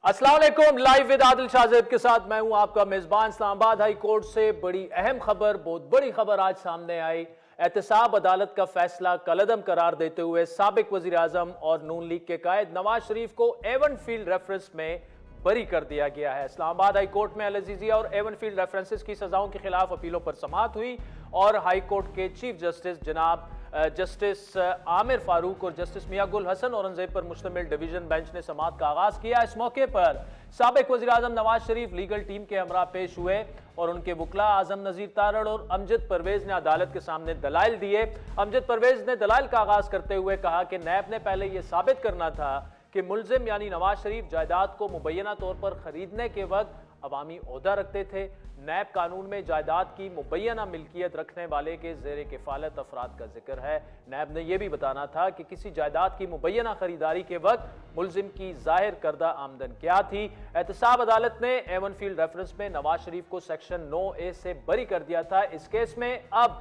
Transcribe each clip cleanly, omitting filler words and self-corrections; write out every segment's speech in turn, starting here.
अस्सलाम वालेकुम। Live with Adil Shahzeb के साथ मैं हूं आपका मेजबान। इस्लामाबाद हाई कोर्ट से बड़ी अहम खबर, बहुत बड़ी खबर आज सामने आई। एहतसाब अदालत का फैसला कलअदम करार देते हुए साबिक वजीर आजम और नून लीग के कायद नवाज शरीफ को एवन फील्ड रेफरेंस में बरी कर दिया गया है। इस्लामाबाद हाई कोर्ट में अल अजीजिया और एवन फील्ड रेफरेंसेस की सजाओं के खिलाफ अपीलों पर समाअत हुई और हाई कोर्ट के चीफ जस्टिस जनाब जस्टिस आमिर फारूक और जस्टिस मियां गुल हसन औरंगजेब पर मुश्तमिल डिवीजन बेंच ने समाअत का आगाज किया। इस मौके पर साबिक वज़ीर आज़म नवाज शरीफ लीगल टीम के हमरा पेश हुए और उनके वकला आजम नजीर तारड़ और अमजद परवेज ने अदालत के सामने दलाइल दिए। अमजद परवेज ने दलाइल का आगाज करते हुए कहा कि नैब ने पहले यह साबित करना था कि मुलजिम यानी नवाज शरीफ जायदाद को मुबैना तौर पर खरीदने के वक्त अवामी ओहदा रखते थे। नैब कानून में जायदाद की मुबैना मिल्कियत रखने वाले के ज़ेरे किफ़ालत अफराद का जिक्र है। नैब ने यह भी बताना था कि किसी जायदाद की मुबैना खरीदारी के वक्त मुलजिम की जाहिर करदा आमदन क्या थी। एहतसाब अदालत ने एवन फील्ड रेफरेंस में नवाज शरीफ को सेक्शन 9A से बरी कर दिया था। इस केस में अब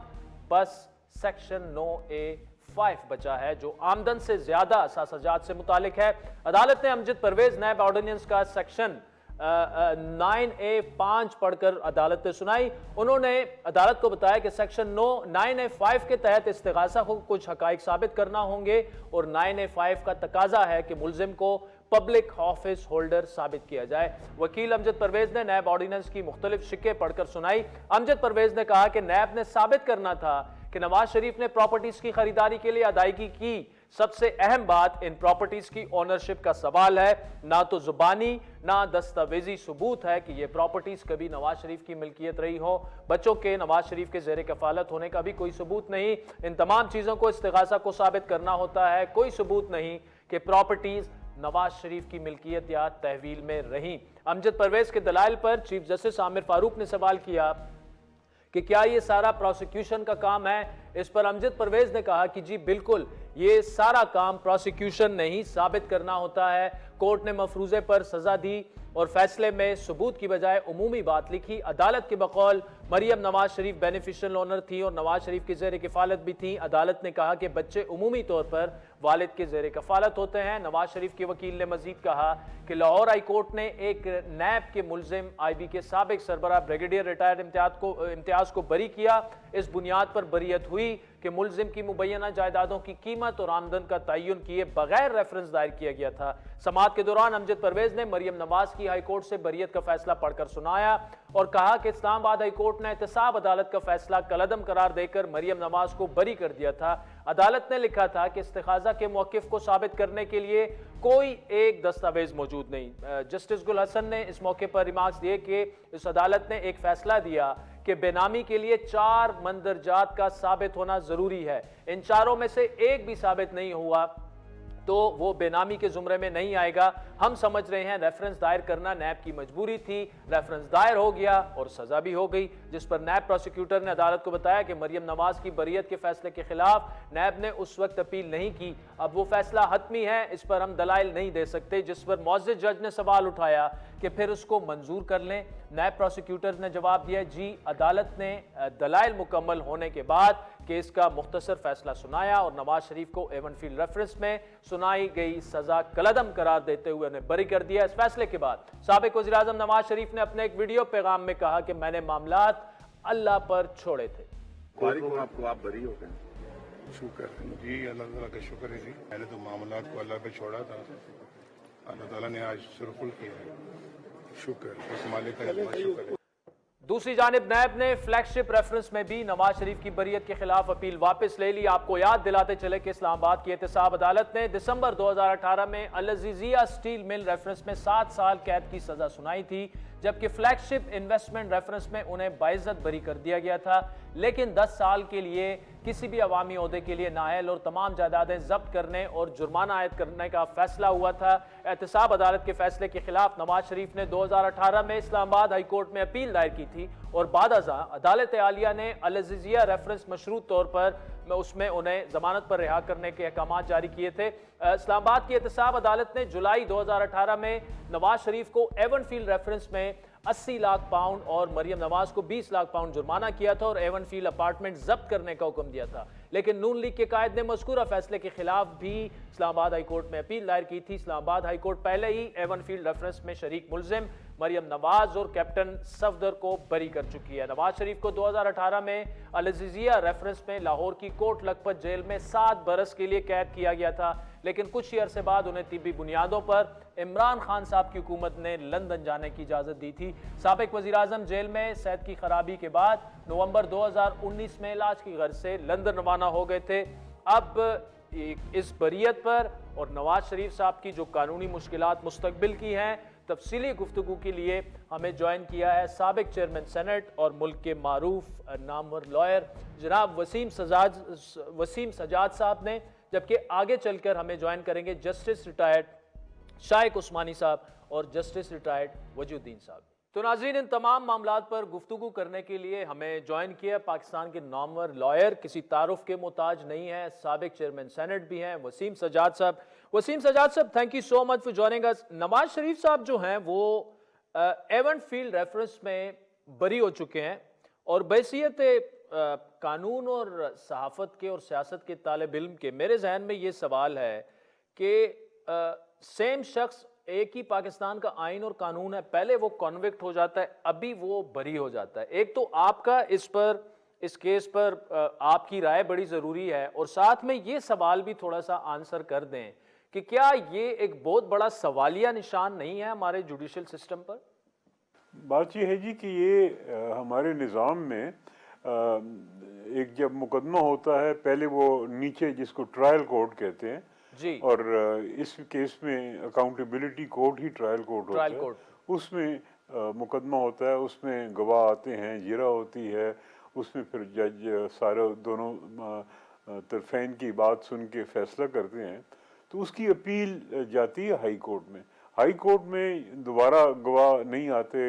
बस सेक्शन 9A5 बचा है जो आमदन से ज्यादा असासजात से मुतालिक है। अदालत ने अमजद परवेज नैब ऑर्डिनेंस का सेक्शन 9A5 पढ़कर अदालत ने सुनाई। उन्होंने अदालत को बताया कि सेक्शन 9A5 के तहत इस्तिगासा को कुछ हकाइक साबित करना होंगे और 9A5 का तकाजा है कि मुलजिम को पब्लिक ऑफिस होल्डर साबित किया जाए। वकील अमजद परवेज ने नैब ऑर्डिनेंस की मुख्तलिफ शिक्के पढ़कर सुनाई। अमजद परवेज ने कहा कि नैब ने साबित करना था कि नवाज शरीफ ने प्रॉपर्टीज की खरीदारी के लिए अदायगी की। सबसे अहम बात इन प्रॉपर्टीज की ओनरशिप का सवाल है। ना तो जुबानी ना दस्तावेजी सबूत है कि ये प्रॉपर्टीज कभी नवाज शरीफ की मिल्कियत रही हो। बच्चों के नवाज शरीफ के ज़ेरे कफालत होने का भी कोई सबूत नहीं। इन तमाम चीजों को इस्तिगासा को साबित करना होता है। कोई सबूत नहीं कि प्रॉपर्टीज नवाज शरीफ की मिल्कियत या तहवील में रही। अमजद परवेज के दलाइल पर चीफ जस्टिस आमिर फारूक ने सवाल किया कि क्या ये सारा प्रोसिक्यूशन का काम है। इस पर अमजद परवेज ने कहा कि जी बिल्कुल, ये सारा काम प्रोसिक्यूशन ने ही साबित करना होता है। कोर्ट ने मफरूजे पर सजा दी और फैसले में सबूत की बजाय उमूमी बात लिखी। अदालत के बकौल मरियम नवाज शरीफ बेनिफिशियल ओनर थी और नवाज शरीफ की ज़ेरे किफ़ालत भी थी। अदालत ने कहा कि बच्चे उमूमी तौर पर वालिद के ज़ेरे कफ़ालत होते हैं। नवाज शरीफ के वकील ने मजीद कहा कि लाहौर हाई कोर्ट ने एक नैब के मुलजिम IB के साबिक सरबराह ब्रिगेडियर रिटायर्ड इम्तियाज को बरी किया। इस बुनियाद पर बरीयत हुई कि मुलजिम की मुबैना जायदादों की कीमत और आमदन का तयन किए बगैर रेफरेंस दायर किया गया था। समाअत के दौरान अमजद परवेज ने मरियम नवाज की हाई कोर्ट से बरीयत का फैसला पढ़कर सुनाया और कहा कि इस्लामाबाद हाई कोर्ट ने एहतसाब अदालत का फैसला कलअदम करार देकर मरियम नवाज को बरी कर दिया था। अदालत ने लिखा था कि इस्तिगासा के मौकिफ को साबित करने के लिए कोई एक दस्तावेज मौजूद नहीं। जस्टिस गुल हसन ने इस मौके पर रिमार्क्स दिए कि इस अदालत ने एक फैसला दिया कि बेनामी के लिए 4 मंदरजात का साबित होना जरूरी है। इन चारों में से एक भी साबित नहीं हुआ तो वो बेनामी के जुमरे में नहीं आएगा। हम समझ रहे हैं रेफरेंस दायर करना नैब की मजबूरी थी। रेफरेंस दायर हो गया और सजा भी हो गई, जिस पर नैब प्रोसिक्यूटर ने अदालत को बताया कि मरियम नवाज की बरीयत के फैसले के खिलाफ नैब ने उस वक्त अपील नहीं की। अब वो फैसला हतमी है, इस पर हम दलाइल नहीं दे सकते। जिस पर मौज़िज़ जज ने सवाल उठाया कि फिर उसको मंजूर कर लें। नैब प्रोसिक्यूटर ने जवाब दिया, जी अदालत ने दलाइल मुकम्मल होने के बाद केस का मुख्तसर फैसला सुनाया और नवाज शरीफ को एवन फील्ड रेफरेंस में सुनाई गई सजा कलअदम करार देते हुए उन्हें बरी कर दिया। इस फैसले के बाद साबिक वज़ीर आज़म नवाज शरीफ ने अपने एक वीडियो पैगाम में कहा कि मैंने मामलात अल्लाह पर छोड़े थे। आपको आप बरी हो गए। शुक्र जी, अल्लाह ताला का शुक्र है जी। मैंने तो मामलात को अल्लाह पे छोड़ा था, अल्लाह ताला ने आज सुरखुल किया। शुक्र, उस मालिक का शुक्र है। दूसरी जानिब नैब ने फ्लैगशिप रेफरेंस में भी नवाज शरीफ की बरीयत के खिलाफ अपील वापस ले ली। आपको याद दिलाते चले कि इस्लामाबाद की एहतसाब अदालत ने दिसंबर 2018 में अल अजीजिया स्टील मिल रेफरेंस में 7 साल कैद की सजा सुनाई थी, जबकि फ्लैगशिप इन्वेस्टमेंट रेफरेंस में उन्हें बाइज्जत बरी कर दिया गया था। लेकिन 10 साल के लिए किसी भी अवामी ओहदे के लिए नाअहल और तमाम जायदादें जब्त करने और जुर्माना आयद करने का फैसला हुआ था। एहतसाब अदालत के फैसले के खिलाफ नवाज शरीफ ने 2018 में इस्लामाबाद हाई कोर्ट में अपील दायर की थी और बाद अज़ां अदालत आलिया ने अल अजीजिया रेफरेंस मशरूत तौर पर उसमें उन्हें जमानत पर रिहा करने के अहकाम जारी किए थे। इस्लामाबाद की एहतसाब अदालत ने जुलाई 2018 में नवाज शरीफ को एवन फील्ड रेफरेंस में 80 लाख पाउंड और मरियम नवाज को 20 लाख पाउंड जुर्माना किया था और एवन फील्ड अपार्टमेंट जब्त करने का हुक्म दिया था। लेकिन नून लीग के कायद ने मज़कूरा फैसले के खिलाफ भी इस्लामाबाद हाई कोर्ट में अपील दायर की थी। इस्लामाबाद हाई कोर्ट पहले ही एवन फील्ड रेफरेंस में शरीक मुलजिम मरियम नवाज और कैप्टन सफदर को बरी कर चुकी है। नवाज शरीफ को 2018 में अल-अज़ीज़िया रेफरेंस में लाहौर की कोट लखपत जेल में 7 बरस के लिए कैद किया गया था, लेकिन कुछ ही अरसे बाद उन्हें तिब्बी बुनियादों पर इमरान खान साहब की हुकूमत ने लंदन जाने की इजाज़त दी थी। साबिक वज़ीर-ए-आज़म जेल में सेहत की खराबी के बाद नवंबर 2019 में इलाज की गर्ज से लंदन रवाना हो गए थे। अब इस बरियत पर और नवाज शरीफ साहब की जो कानूनी मुश्किलात मुस्तकबिल की हैं, तफसीली गुफ्तगू के लिए हमें ज्वाइन किया है साबिक चेयरमैन सेनेट और मुल्क के मारूफ नामवर लॉयर जनाब वसीम सजाद साहब ने, जबकि आगे चलकर हमें ज्वाइन करेंगे जस्टिस रिटायर्ड शाइक उस्मानी साहब और जस्टिस रिटायर्ड वजूद्दीन साहब। तो नाज़रीन, इन तमाम मामलात पर गुफ्तगू करने के लिए हमें ज्वाइन किया पाकिस्तान के नामवर लॉयर, किसी तारुफ के मोहताज नहीं है, साबिक चेयरमैन सेनेट भी हैं, वसीम सजाद साहब। वसीम सजाद साहब, thank you so much for joining us. Nawaz Sharif साहब जो हैं वो एवन फील्ड रेफरेंस में बरी हो चुके हैं और बहसीयत कानून और सहाफ़त के और सियासत के तालिब इल्म के मेरे जहन में ये सवाल है कि सेम शख्स, एक ही पाकिस्तान का आइन और कानून है, पहले वो कॉन्विक्ट हो जाता है, अभी वो बरी हो जाता है। एक तो आपका इस केस पर आपकी राय बड़ी ज़रूरी है और साथ में ये सवाल भी थोड़ा सा आंसर कर दें कि क्या ये एक बहुत बड़ा सवालिया निशान नहीं है हमारे जुडिशल सिस्टम पर? बात ये है जी कि ये हमारे निज़ाम में एक जब मुकदमा होता है, पहले वो नीचे जिसको ट्रायल कोर्ट कहते हैं जी, और इस केस में अकाउंटेबिलिटी कोर्ट ही ट्रायल कोर्ट होता है। उसमें मुकदमा होता है, उसमें गवाह आते हैं, जिरा होती है, उसमें फिर जज सारे दोनों तरफेन की बात सुन के फैसला करते हैं। तो उसकी अपील जाती है हाई कोर्ट में। हाई कोर्ट में दोबारा गवाह नहीं आते,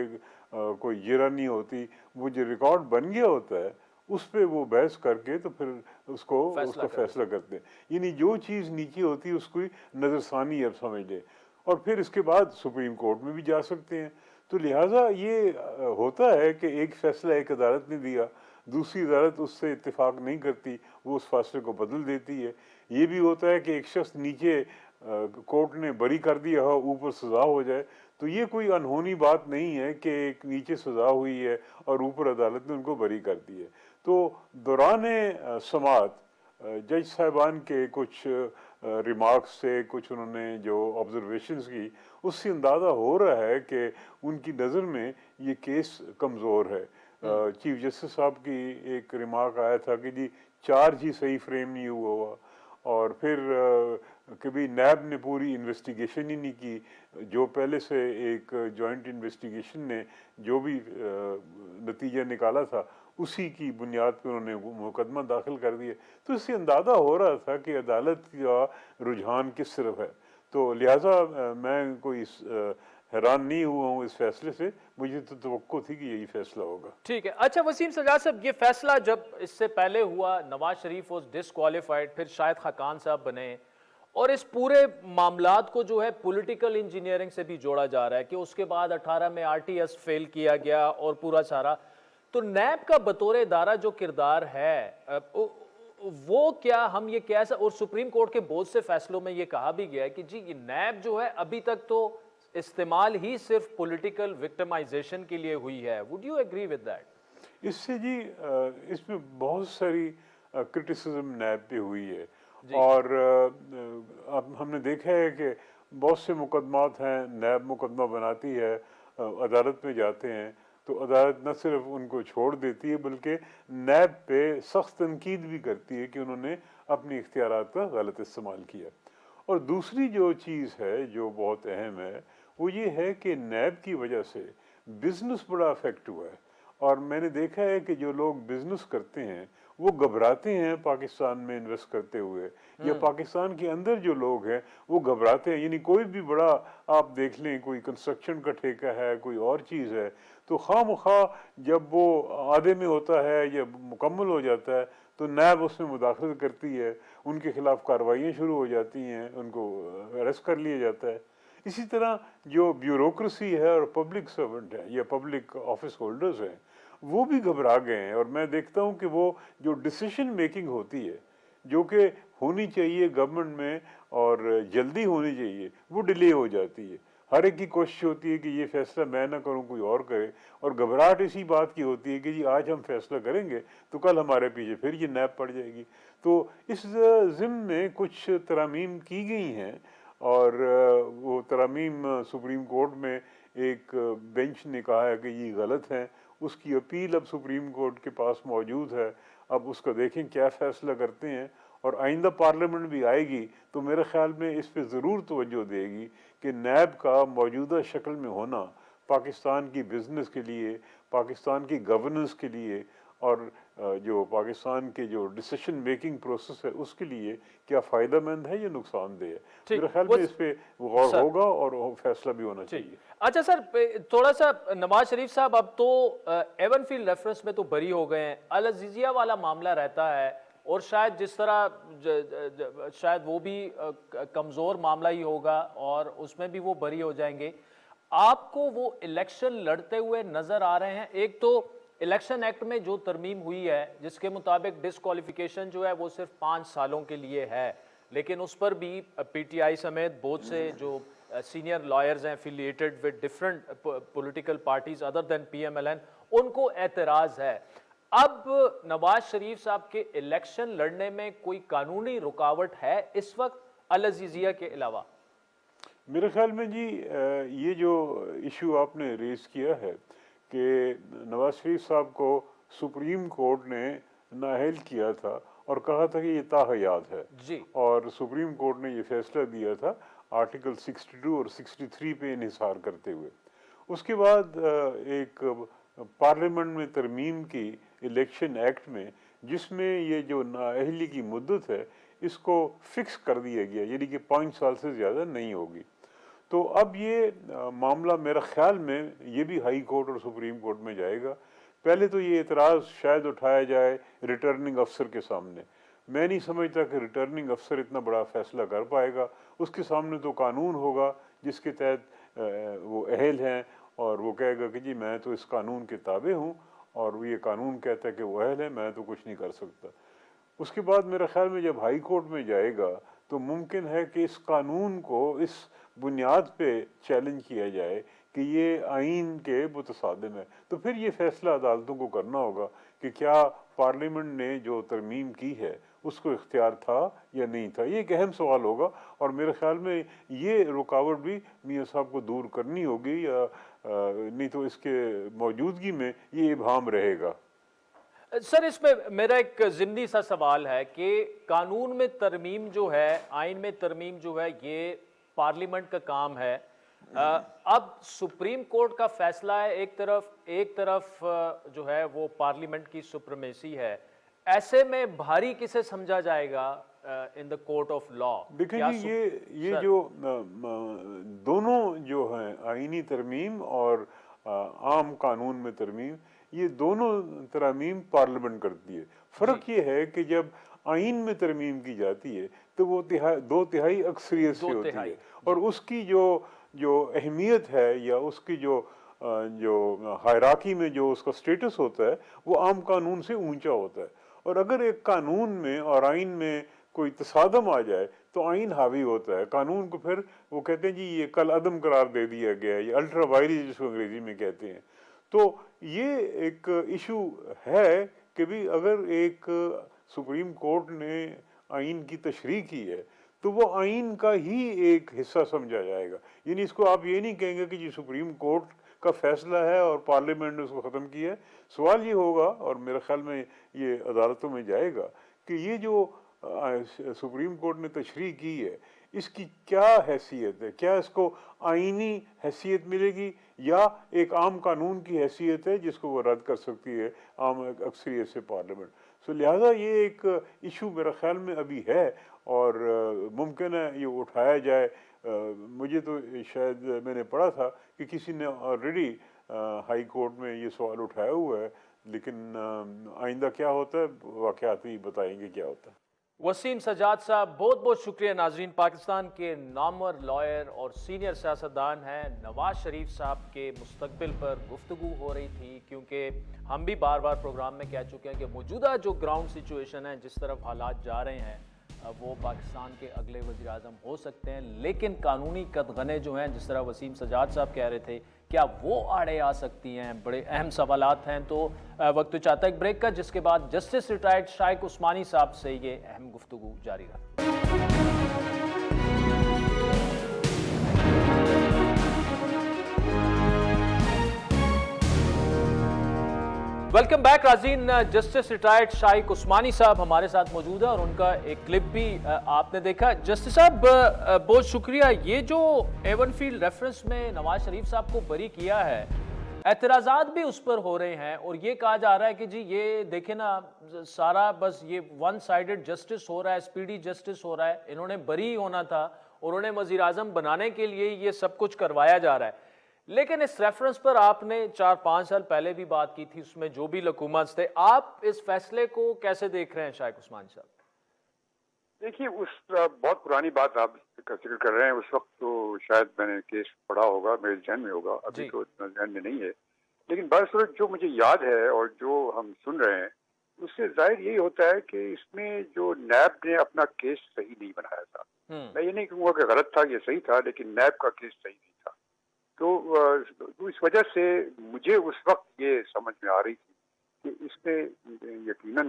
कोई जिरा नहीं होती, वो जो रिकॉर्ड बन गया होता है उस पे वो बहस करके तो फिर उसका फैसला करते हैं। यानी जो चीज़ नीचे होती है उसको नज़रसानी अब समझ ले, और फिर इसके बाद सुप्रीम कोर्ट में भी जा सकते हैं। तो लिहाजा ये होता है कि एक फैसला एक अदालत ने दिया, दूसरी अदालत उससे इत्तेफाक नहीं करती, वो उस फैसले को बदल देती है। ये भी होता है कि एक शख्स नीचे कोर्ट ने बरी कर दिया हो, ऊपर सज़ा हो जाए। तो ये कोई अनहोनी बात नहीं है कि एक नीचे सज़ा हुई है और ऊपर अदालत ने उनको बरी कर दी है। तो दौरान समात जज साहिबान के कुछ रिमार्क्स से, कुछ उन्होंने जो ऑब्जर्वेशंस की, उससे अंदाज़ा हो रहा है कि उनकी नज़र में ये केस कमज़ोर है। चीफ जस्टिस साहब की एक रिमार्क आया था कि जी चार्ज ही सही फ्रेम नहीं हुआ, और फिर कभी नैब ने पूरी इन्वेस्टिगेशन ही नहीं की। जो पहले से एक जॉइंट इन्वेस्टिगेशन ने जो भी नतीजा निकाला था उसी की बुनियाद पर उन्होंने मुकदमा दाखिल कर दिया। तो इससे अंदाज़ा हो रहा था कि अदालत का रुझान किस तरफ है। तो लिहाजा मैं कोई हैरान नहीं हुआ हूँ इस फैसले से, मुझे तो तवक्को थी कि यही फैसला होगा। ठीक है। अच्छा वसीम सजाद साहब, ये फैसला जब इससे पहले हुआ, नवाज शरीफ वॉज डिसक्वालीफाइड, फिर शाहिद खाकान साहब बने, और इस पूरे मामलात को जो है पॉलिटिकल इंजीनियरिंग से भी जोड़ा जा रहा है कि उसके बाद 18 में RTS फेल किया गया और पूरा सारा। तो नैब का बतौर इदारा जो किरदार है वो क्या हम ये कैसा, और सुप्रीम कोर्ट के बहुत से फैसलों में ये कहा भी गया है कि जी ये नैब जो है अभी तक तो इस्तेमाल ही सिर्फ पॉलिटिकल विक्टिमाइजेशन के लिए हुई है। Would you agree with that? इससे जी इसमें बहुत सारी क्रिटिसिज्म नैब पे हुई है, और अब हमने देखा है कि बहुत से मुकदमात हैं, नैब मुकदमा बनाती है, अदालत में जाते हैं तो अदालत न सिर्फ उनको छोड़ देती है बल्कि नैब पे सख्त तनकीद भी करती है कि उन्होंने अपनी इख्तियारात का गलत इस्तेमाल किया। और दूसरी जो चीज़ है जो बहुत अहम है वो ये है कि नैब की वजह से बिज़नेस बड़ा अफेक्ट हुआ है, और मैंने देखा है कि जो लोग बिज़नेस करते हैं वो घबराते हैं पाकिस्तान में इन्वेस्ट करते हुए, या पाकिस्तान के अंदर जो लोग हैं वो घबराते हैं। यानी कोई भी बड़ा आप देख लें, कोई कंस्ट्रक्शन का ठेका है, कोई और चीज़ है, तो खामखा जब वो आधे में होता है या मुकम्मल हो जाता है तो नैब उसमें मुदाखलत करती है, उनके खिलाफ कार्रवाइयाँ शुरू हो जाती हैं, उनको अरेस्ट कर लिया जाता है। اسی طرح جو بیوروکریسی ہے اور پبلک سرونٹ ہے یا پبلک آفس ہولڈرز ہیں وہ بھی گھبرا گئے ہیں، اور میں دیکھتا ہوں کہ وہ جو ڈیسیشن میکنگ ہوتی ہے جو کہ ہونی چاہیے گورنمنٹ میں اور جلدی ہونی چاہیے، وہ ڈیلے ہو جاتی ہے۔ ہر ایک کی کوشش ہوتی ہے کہ یہ فیصلہ میں نہ کروں کوئی اور کرے، اور گھبراہٹ اسی بات کی ہوتی ہے کہ جی آج ہم فیصلہ کریں گے تو کل ہمارے پیچھے پھر یہ نیب پڑ جائے گی۔ تو اس ضمن میں کچھ ترامیم کی گئی ہیں، اور وہ ترامیم سپریم کورٹ میں ایک بینچ نے کہا ہے کہ یہ غلط ہیں، اس کی اپیل اب سپریم کورٹ کے پاس موجود ہے، اب اس کو دیکھیں کیا فیصلہ کرتے ہیں، اور آئندہ پارلیمنٹ بھی آئے گی تو میرے خیال میں اس پہ ضرور توجہ دے گی کہ نیب کا موجودہ شکل میں ہونا پاکستان کی بزنس کے لیے، پاکستان کی گورننس کے لیے، اور جو پاکستان کے جو ڈیسیشن میکنگ پروسیس ہے اس کے لیے کیا فائدہ مند ہے یا نقصان دہ ہے۔ میرے خیال میں اس پہ غور ہوگا اور فیصلہ بھی ہونا چاہیے۔ اچھا سر، تھوڑا سا نواز شریف صاحب اب تو ایون فیلڈ ریفرنس میں تو بری ہو گئے ہیں، العزیزیہ والا معاملہ رہتا ہے، اور شاید جس طرح شاید وہ بھی کمزور معاملہ ہی ہوگا اور اس میں بھی وہ بری ہو جائیں گے۔ آپ کو وہ الیکشن لڑتے ہوئے نظر آ رہے ہیں؟ ایک تو الیکشن ایکٹ میں جو ترمیم ہوئی ہے جس کے مطابق ڈسکوالیفیکیشن جو ہے وہ صرف 5 سالوں کے لیے ہے، لیکن اس پر بھی پی ٹی آئی سمیت بہت سے جو سینئر لائرز ہیں affiliated with different political parties other than PMLN ان کو اعتراض ہے۔ اب نواز شریف صاحب کے الیکشن لڑنے میں کوئی قانونی رکاوٹ ہے اس وقت العزیزیہ کے علاوہ؟ میرے خیال میں جی یہ جو ایشو آپ نے ریز کیا ہے کہ نواز شریف صاحب کو سپریم کورٹ نے نااہل کیا تھا اور کہا تھا کہ یہ تاحیات ہے جی، اور سپریم کورٹ نے یہ فیصلہ دیا تھا آرٹیکل 62 اور 63 پہ انحصار کرتے ہوئے۔ اس کے بعد ایک پارلیمنٹ میں ترمیم کی الیکشن ایکٹ میں، جس میں یہ جو نااہلی کی مدت ہے اس کو فکس کر دیا گیا، یعنی کہ 5 سال سے زیادہ نہیں ہوگی۔ تو اب یہ معاملہ میرا خیال میں یہ بھی ہائی کورٹ اور سپریم کورٹ میں جائے گا۔ پہلے تو یہ اعتراض شاید اٹھایا جائے ریٹرننگ افسر کے سامنے، میں نہیں سمجھتا کہ ریٹرننگ افسر اتنا بڑا فیصلہ کر پائے گا، اس کے سامنے تو قانون ہوگا جس کے تحت وہ اہل ہیں، اور وہ کہے گا کہ جی میں تو اس قانون کے تابع ہوں اور یہ قانون کہتا ہے کہ وہ اہل ہے، میں تو کچھ نہیں کر سکتا۔ اس کے بعد میرے خیال میں جب ہائی کورٹ میں جائے گا تو ممکن ہے کہ اس قانون کو اس بنیاد پہ چیلنج کیا جائے کہ یہ آئین کے متصادم ہے، تو پھر یہ فیصلہ عدالتوں کو کرنا ہوگا کہ کیا پارلیمنٹ نے جو ترمیم کی ہے اس کو اختیار تھا یا نہیں تھا۔ یہ ایک اہم سوال ہوگا، اور میرے خیال میں یہ رکاوٹ بھی میاں صاحب کو دور کرنی ہوگی، یا نہیں تو اس کے موجودگی میں یہ ابہام رہے گا۔ سر اس میں میرا ایک ضمنی سا سوال ہے کہ قانون میں ترمیم جو ہے، آئین میں ترمیم جو ہے، یہ پارلیمنٹ کا کام ہے۔ اب سپریم کورٹ کا فیصلہ ہے ایک طرف جو ہے وہ پارلیمنٹ کی سپریمیسی ہے، ایسے میں بھاری کسے سمجھا جائے گا ان دا کورٹ آف لا؟ دیکھیں جی یہ جو دونوں جو ہیں آئینی ترمیم اور عام قانون میں ترمیم، یہ دونوں ترامیم پارلیمنٹ کرتی ہے۔ فرق یہ ہے کہ جب آئین میں ترمیم کی جاتی ہے تو وہ 2/3 اکثریت سے ہوتی ہے، اور اس کی جو اہمیت ہے یا اس کی جو ہائرارکی میں جو اس کا سٹیٹس ہوتا ہے وہ عام قانون سے اونچا ہوتا ہے۔ اور اگر ایک قانون میں اور آئین میں کوئی تصادم آ جائے تو آئین حاوی ہوتا ہے، قانون کو پھر وہ کہتے ہیں جی یہ کل عدم قرار دے دیا گیا ہے، یہ الٹرا وائرس جس کو انگریزی میں کہتے ہیں۔ تو یہ ایک ایشو ہے کہ بھی اگر ایک سپریم کورٹ نے آئین کی تشریح کی ہے تو وہ آئین کا ہی ایک حصہ سمجھا جائے گا، یعنی اس کو آپ یہ نہیں کہیں گے کہ جی سپریم کورٹ کا فیصلہ ہے اور پارلیمنٹ نے اس کو ختم کیا ہے۔ سوال یہ ہوگا، اور میرے خیال میں یہ عدالتوں میں جائے گا، کہ یہ جو سپریم کورٹ نے تشریح کی ہے اس کی کیا حیثیت ہے، کیا اس کو آئینی حیثیت ملے گی یا ایک عام قانون کی حیثیت ہے جس کو وہ رد کر سکتی ہے عام اکثریت سے پارلیمنٹ۔ سو لہذا یہ ایک ایشو میرا خیال میں ابھی ہے اور ممکن ہے یہ اٹھایا جائے۔ مجھے تو شاید میں نے پڑھا تھا کہ کسی نے آلریڈی ہائی کورٹ میں یہ سوال اٹھایا ہوا ہے، لیکن آئندہ کیا ہوتا ہے واقعات ہی بتائیں گے کیا ہوتا ہے۔ वसीम सजाद साहब, बहुत बहुत शुक्रिया। नाजरीन, पाकिस्तान के नामवर लॉयर और सीनियर सियासतदान हैं नवाज शरीफ साहब के मुस्तकबिल पर गुफ्तगू हो रही थी, क्योंकि हम भी बार बार प्रोग्राम में कह चुके हैं कि मौजूदा जो ग्राउंड सिचुएशन है, जिस तरफ हालात जा रहे हैं, वो पाकिस्तान के अगले वज़ीर आज़म हो सकते हैं, लेकिन कानूनी कदगने जो हैं, जिस तरह वसीम सजाद साहब कह रहे थे, क्या वो आड़े आ सकती हैं? बड़े अहम सवालात हैं। तो वक्त तो चाहता है एक ब्रेक का, जिसके बाद जस्टिस रिटायर्ड शाइक उस्मानी साहब से ये अहम गुफ्तगू जारी रहा। वेलकम बैक नाज़रीन। जस्टिस रिटायर्ड शाइक उस्मानी साहब हमारे साथ मौजूद है और उनका एक क्लिप भी आपने देखा। जस्टिस साहब, बहुत शुक्रिया। ये जो एवनफील्ड रेफरेंस में नवाज शरीफ साहब को बरी किया है, एतराज़ात भी उस पर हो रहे हैं और ये कहा जा रहा है कि जी ये देखे ना, सारा बस ये वन साइडेड जस्टिस हो रहा है, स्पीडी जस्टिस हो रहा है, इन्होंने बरी होना था और उन्हें वज़ीर आज़म बनाने के लिए ये सब कुछ करवाया जा रहा है। लेकिन इस रेफरेंस पर आपने 4-5 साल पहले भी बात की थी, उसमें जो भी लकूमत थे, आप इस फैसले को कैसे देख रहे हैं शाइक उस्मानी साहब? देखिए, उस बहुत पुरानी बात आप का जिक्र कर रहे हैं। उस वक्त तो शायद मैंने केस पढ़ा होगा, मेरे ज़हन में होगा, अभी तो इतना ज़हन में नहीं है। लेकिन बरसूरत जो मुझे याद है और जो हम सुन रहे हैं, उससे जाहिर यही होता है कि इसमें जो नैब ने अपना केस सही नहीं बनाया था। मैं ये नहीं कहूँगा कि गलत था, ये सही था, लेकिन नैब का केस सही नहीं था। तो इस वजह से मुझे उस वक्त ये समझ में आ रही थी कि इसमें यकीनन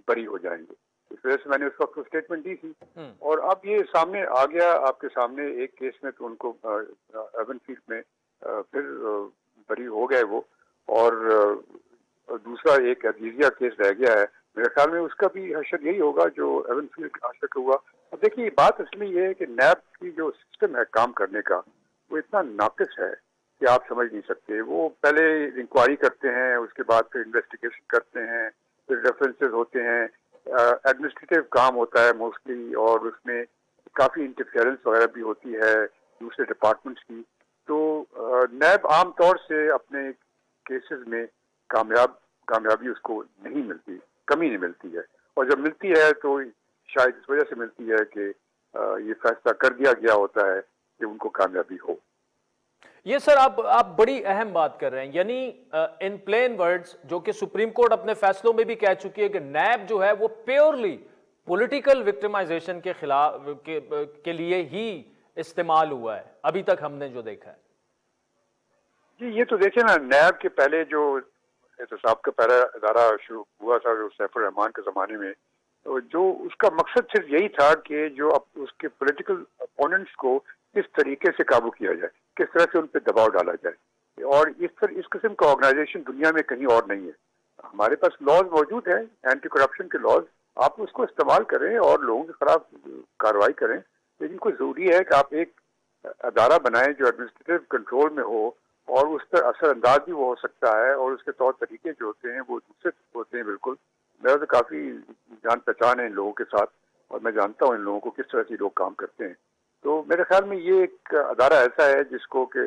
बरी हो जाएंगे। इस वजह से मैंने उस वक्त स्टेटमेंट दी थी। और अब ये सामने आ गया आपके सामने, एक केस में तो उनको एवनफील्ड में फिर बरी हो गए वो, और दूसरा एक अजीजिया केस रह गया है। मेरे ख्याल में उसका भी हशर यही होगा जो एवनफील्ड का हशर हुआ। अब देखिए, बात असल में ये है कि नैब की जो सिस्टम है काम करने का, वो इतना नाकिस है कि आप समझ नहीं सकते। वो पहले इंक्वायरी करते हैं, उसके बाद फिर इन्वेस्टिगेशन करते हैं, फिर रेफरेंसेस होते हैं, एडमिनिस्ट्रेटिव काम होता है मोस्टली, और उसमें काफ़ी इंटरफेरेंस वगैरह भी होती है दूसरे डिपार्टमेंट्स की। तो नैब आम तौर से अपने केसेस में कामयाबी उसको नहीं मिलती, कमी नहीं मिलती है। और जब मिलती है तो शायद इस वजह से मिलती है कि ये फैसला कर दिया गया होता है कि उनको कामयाबी हो। ये सर आप बड़ी अहम बात कर रहे हैं, यानी इन प्लेन वर्ड्स, जो कि सुप्रीम कोर्ट अपने फैसलों में भी कह चुकी है कि नैब जो है वो प्योरली पॉलिटिकल विक्टिमाइजेशन के खिलाफ के लिए ही इस्तेमाल हुआ है, अभी तक हमने जो देखा है। जी, ये तो देखिए ना, नैब के पहले जो एहतसाब का पहला इदारा शुरू हुआ था जो सैफुर रहमान के ज़माने में, तो जो उसका मकसद सिर्फ यही था कि जो अब उसके पॉलिटिकल अपोनेंट्स को किस तरीके से काबू किया जाए, किस तरह से उन पर दबाव डाला जाए। और इस किस्म का ऑर्गेनाइजेशन दुनिया में कहीं और नहीं है। हमारे पास लॉज मौजूद है, एंटी करप्शन के लॉज, आप उसको इस्तेमाल करें और लोगों के खिलाफ कार्रवाई करें। लेकिन कोई ज़रूरी है कि आप एक अदारा बनाएं जो एडमिनिस्ट्रेटिव कंट्रोल में हो, और उस पर असरअंदाज भी वो हो सकता है, और उसके तौर तरीके जो होते हैं वो दूसरे होते हैं बिल्कुल। मेरा तो काफ़ी जान पहचान है इन लोगों के साथ, और मैं जानता हूँ इन लोगों को किस तरह से लोग काम करते हैं। तो मेरे ख्याल में ये एक अदारा ऐसा है जिसको कि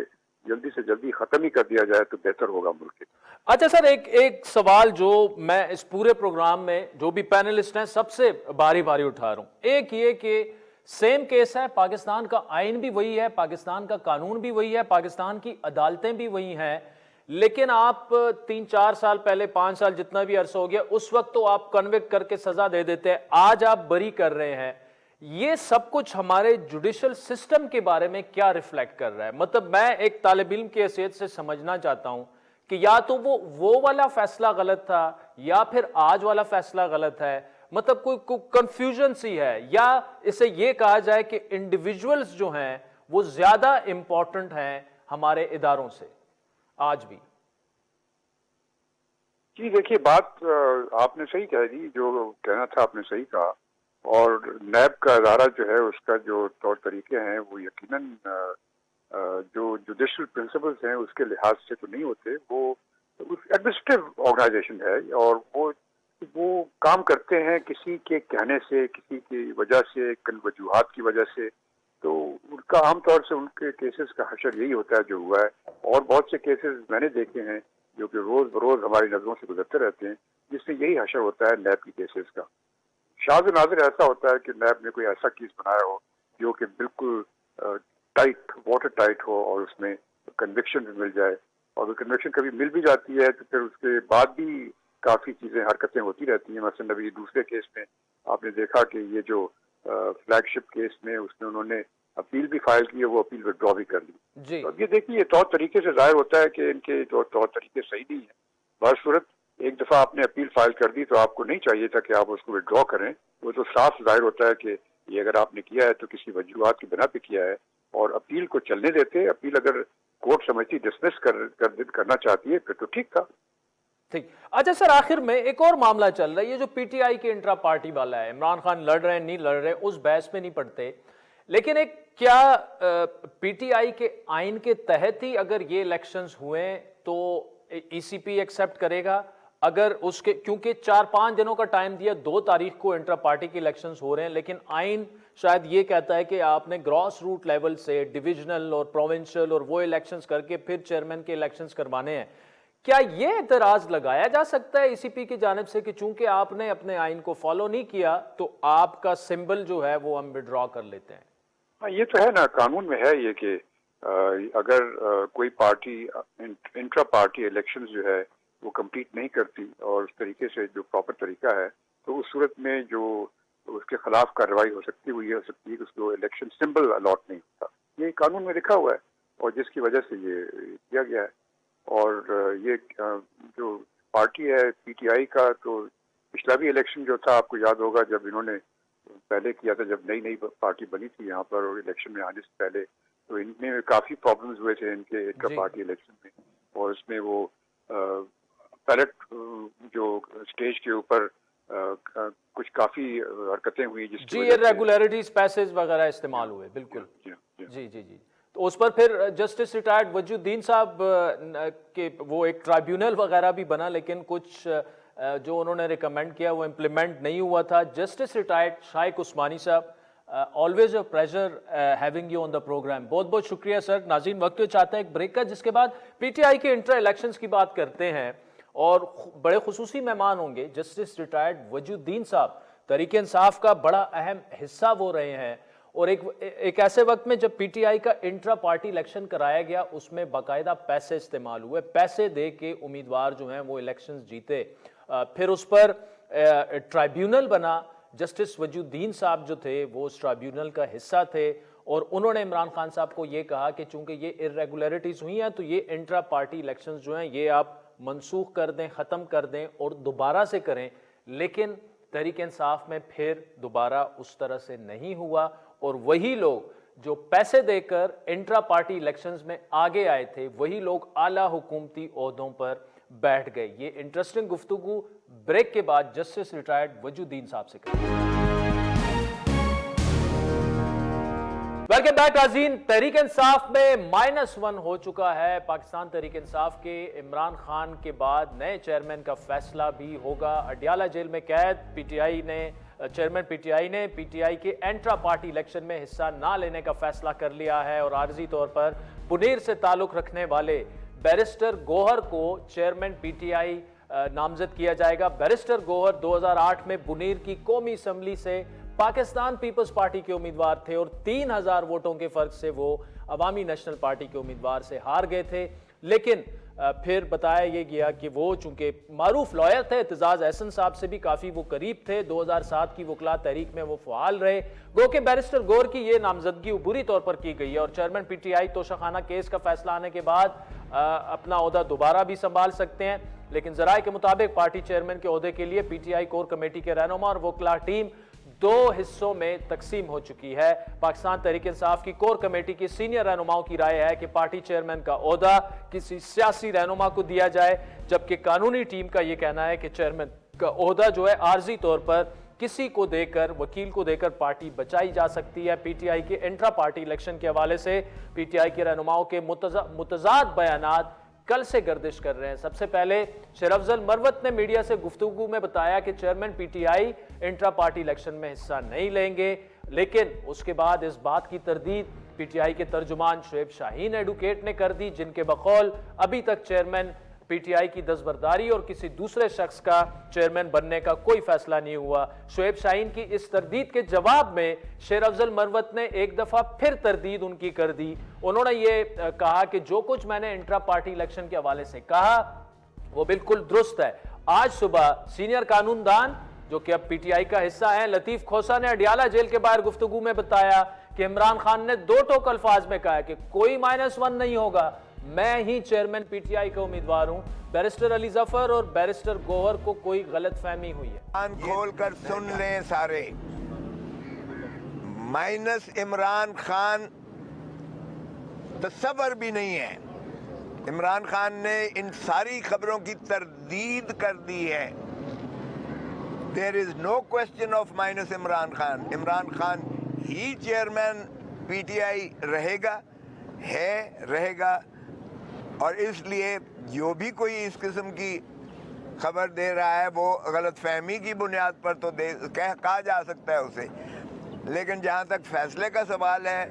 जल्दी से जल्दी ख़त्म ही कर दिया जाए तो बेहतर होगा मुल्क के। अच्छा सर, एक सवाल जो मैं इस पूरे प्रोग्राम में जो भी पैनलिस्ट हैं सबसे बारी बारी उठा रहा हूँ, एक ये कि सेम केस है, पाकिस्तान का आइन भी वही है, पाकिस्तान का कानून भी वही है, पाकिस्तान की अदालतें भी वही हैं, लेकिन आप 3-4 साल पहले, 5 साल, जितना भी अरसा हो गया, उस वक्त तो आप कन्विक्ट करके सजा दे देते हैं, आज आप बरी कर रहे हैं। ये सब कुछ हमारे जुडिशल सिस्टम के बारे में क्या रिफ्लेक्ट कर रहा है? मतलब मैं एक तालिब इल्म की हैसियत से समझना चाहता हूं कि या तो वो वाला फैसला गलत था या फिर आज वाला फैसला गलत है। मतलब कोई कंफ्यूजन सी है, या इसे ये कहा जाए कि इंडिविजुअल्स जो हैं वो ज्यादा इंपॉर्टेंट हैं हमारे इदारों से आज भी। जी देखिए, बात आपने सही कह दी, जो कहना था आपने सही कहा। और नैब का इदारा जो है उसका जो तौर तरीके हैं वो यकीनन जो जुडिशल प्रिंसिपल्स हैं उसके लिहाज से तो नहीं होते। वो एडमिनिस्ट्रेटिव ऑर्गेनाइजेशन है और वो काम करते हैं किसी के कहने से, किसी की वजह से, कल वजूहात की वजह से। तो उनका आमतौर से उनके केसेस का हशर यही होता है जो हुआ है। और बहुत से केसेस मैंने देखे हैं जो कि रोज बरोज हमारी नजरों से गुजरते रहते हैं, जिसमें यही हशर होता है नैब की केसेस का। शाज़ नाज़िर ऐसा होता है कि नैब ने कोई ऐसा केस बनाया हो जो कि बिल्कुल टाइट, वाटर टाइट हो और उसमें कन्विक्शन भी मिल जाए, और वो कन्विक्शन कभी मिल भी जाती है तो फिर उसके बाद भी काफ़ी चीज़ें, हरकतें होती रहती हैं। मसलन अभी दूसरे केस में आपने देखा कि ये जो फ्लैगशिप केस में उसमें उन्होंने अपील भी फाइल की है, वो अपील विड्रॉ भी कर ली। जी तो अब ये देखिए, तौर तरीके से जाहिर होता है कि इनके जो तौर तरीके सही नहीं है। बहरसूरत एक दफ़ा आपने अपील फाइल कर दी तो आपको नहीं चाहिए था कि आप उसको विड्रॉ करें। वो तो साफ जाहिर होता है कि ये अगर आपने किया है तो किसी वजूहात की बिना पे किया है, और अपील को चलने देते। अपील अगर कोर्ट समझती डिसमिस करना चाहती है फिर तो ठीक था। ठीक। अच्छा सर, आखिर में एक और मामला चल रहा है, ये जो पीटीआई के इंट्रा पार्टी वाला है, इमरान खान लड़ रहे हैं नहीं लड़ रहे उस बहस में नहीं पड़ते, लेकिन एक क्या पीटीआई के आइन के तहत ही अगर ये इलेक्शंस हुए तो ईसीपी एक्सेप्ट करेगा? अगर उसके, क्योंकि 4-5 दिनों का टाइम दिया, 2 तारीख को इंट्रा पार्टी के इलेक्शंस हो रहे हैं, लेकिन आइन शायद ये कहता है कि आपने ग्रॉस रूट लेवल से डिविजनल और प्रोविंशियल और वो इलेक्शंस करके फिर चेयरमैन के इलेक्शंस करवाने हैं। क्या ये एतराज लगाया जा सकता है ईसीपी की जानिब से कि चूंकि आपने अपने आइन को फॉलो नहीं किया तो आपका सिंबल जो है वो हम विड्रॉ कर लेते हैं? हाँ, ये तो है ना, कानून में है ये कि अगर कोई पार्टी इंट्रा पार्टी इलेक्शन जो है वो कंप्लीट नहीं करती और उस तरीके से जो प्रॉपर तरीका है, तो उस सूरत में जो उसके खिलाफ कार्रवाई हो सकती है कि उसको इलेक्शन सिंबल अलॉट नहीं होता। ये कानून में लिखा हुआ है और जिसकी वजह से ये किया गया है। और ये जो पार्टी है पीटीआई का, तो पिछला भी इलेक्शन जो था आपको याद होगा, जब इन्होंने पहले किया था, जब नई पार्टी बनी थी यहाँ पर और इलेक्शन में आने से पहले, तो इनमें काफ़ी प्रॉब्लम्स हुए थे इनके इंट्रा पार्टी इलेक्शन में। और उसमें वो पैलेट जो स्टेज के ऊपर कुछ काफ़ी हरकतें हुई जिसकी इरेगुलरिटीज, पैसेज वगैरह इस्तेमाल हुए। बिल्कुल जी जी जी। तो उस पर फिर जस्टिस रिटायर्ड वजूद्दीन साहब के वो एक ट्राइब्यूनल वगैरह भी बना, लेकिन कुछ जो उन्होंने रिकमेंड किया वो इम्प्लीमेंट नहीं हुआ था। जस्टिस रिटायर्ड शाइक उस्मानी साहब, always a pleasure having you on the programme. बहुत बहुत शुक्रिया सर। नाज़रीन, वक्त चाहते हैं एक ब्रेक का, जिसके बाद पीटीआई के इंटर इलेक्शंस की बात करते हैं और बड़े खुसूसी मेहमान होंगे जस्टिस रिटायर्ड वजूद्दीन साहब। तहरीक इंसाफ का बड़ा अहम हिस्सा वो रहे हैं और एक ऐसे वक्त में जब पीटीआई का इंट्रा पार्टी इलेक्शन कराया गया उसमें बाकायदा पैसे इस्तेमाल हुए, पैसे दे के उम्मीदवार जो हैं वो इलेक्शंस जीते। फिर उस पर ट्राइब्यूनल बना। जस्टिस वजूद्दीन साहब जो थे वो उस ट्राइब्यूनल का हिस्सा थे और उन्होंने इमरान खान साहब को ये कहा कि चूंकि ये इरेगुलरिटीज हुई हैं तो ये इंट्रा पार्टी इलेक्शंस जो हैं ये आप मनसूख कर दें, ख़त्म कर दें और दोबारा से करें। लेकिन तहरीक इंसाफ में फिर दोबारा उस तरह से नहीं हुआ और वही लोग जो पैसे देकर इंट्रा पार्टी इलेक्शंस में आगे आए थे वही लोग आला हुकूमती ओहदों पर बैठ गए। ये इंटरेस्टिंग गुफ्तगू ब्रेक के बाद जस्टिस रिटायर्ड वजूद्दीन साहब से करेंगे। वेलकम बैक नाज़रीन। तहरीक इंसाफ में -1 हो चुका है। पाकिस्तान तहरीक इंसाफ के इमरान खान के बाद नए चेयरमैन का फैसला भी होगा। अडियाला जेल में कैद चेयरमैन पीटीआई ने पीटीआई के एंट्रा पार्टी इलेक्शन में हिस्सा ना लेने का फैसला कर लिया है और आर्जी तौर पर पुनीर से ताल्लुक रखने वाले बैरिस्टर गोहर को चेयरमैन पीटीआई नामजद किया जाएगा। बैरिस्टर गोहर 2008 में बुनीर की कौमी असम्बली से पाकिस्तान पीपल्स पार्टी के उम्मीदवार थे और 3000 वोटों के फर्क से वो अवामी नेशनल पार्टी के उम्मीदवार से हार गए थे। लेकिन फिर बताया ये गया कि वो चूंकि मारूफ लॉयर थे, एतजाज एहसन साहब से भी काफ़ी वो करीब थे, 2007 की वकला तहरीक में वो फ़आल रहे। गो कि बैरिस्टर गोहर की ये नामजदगी बुरी तौर पर की गई है और चेयरमैन पीटीआई तोशाखाना केस का फैसला आने के बाद अपना ओहदा दोबारा भी संभाल सकते हैं। लेकिन ज़राए के मुताबिक पार्टी चेयरमैन के ओहदे के लिए पीटीआई कोर कमेटी के रहनुमा और वकला टीम 2 हिस्सों में तकसीम हो चुकी है। पाकिस्तान तहरीक इंसाफ की कोर कमेटी की सीनियर रहनुमाओं की राय है कि पार्टी चेयरमैन का ओहदा किसी सियासी रहनुमा को दिया जाए, जबकि कानूनी टीम का यह कहना है कि चेयरमैन का ओहदा जो है आर्जी तौर पर किसी को देकर, वकील को देकर पार्टी बचाई जा सकती है। पीटीआई के इंट्रा पार्टी इलेक्शन के हवाले से पीटीआई के रहनुमाओं के मुतजाद बयानात कल से गर्दिश कर रहे हैं। सबसे पहले शेर अफजल मरवत ने मीडिया से गुफ्तगू में बताया कि chairman PTI intra party election में हिस्सा नहीं लेंगे, लेकिन उसके बाद इस बात की तरदीद पीटीआई के तर्जुमान शुएब शाहीन एडवोकेट ने कर दी, जिनके बकौल अभी तक चेयरमैन پی ٹی آئی کی دستبرداری اور کسی دوسرے شخص کا چیئرمین بننے کا کوئی فیصلہ نہیں ہوا۔ شعیب شاہین کی اس تردید کے جواب میں شیر افضل مروت نے ایک دفعہ پھر تردید ان کی کر دی۔ انہوں نے یہ کہا کہ جو کچھ میں نے انٹرا پارٹی الیکشن کے حوالے سے کہا وہ بالکل درست ہے۔ آج صبح سینئر قانون دان جو کہ اب پی ٹی آئی کا حصہ ہیں لطیف کھوسا نے اڈیالہ جیل کے باہر گفتگو میں بتایا کہ عمران خان نے دو ٹوک الفاظ میں کہا کہ کوئی -1 نہیں ہوگا، میں ہی چیئرمین پی ٹی آئی کا امیدوار ہوں۔ بیرسٹر علی ظفر اور بیرسٹر گوہر کو کوئی غلط فہمی ہوئی ہے۔ کان کھول کر سن لیں سارے، مائنس عمران خان تصور بھی نہیں ہے۔ عمران خان نے ان ساری خبروں کی تردید کر دی ہے۔ There is no question of minus Imran Khan. Imran Khan he chairman P T I رہے گا، رہے گا، اور اس لیے جو بھی کوئی اس قسم کی خبر دے رہا ہے وہ غلط فہمی کی بنیاد پر تو کہا جا سکتا ہے اسے، لیکن جہاں تک فیصلے کا سوال ہے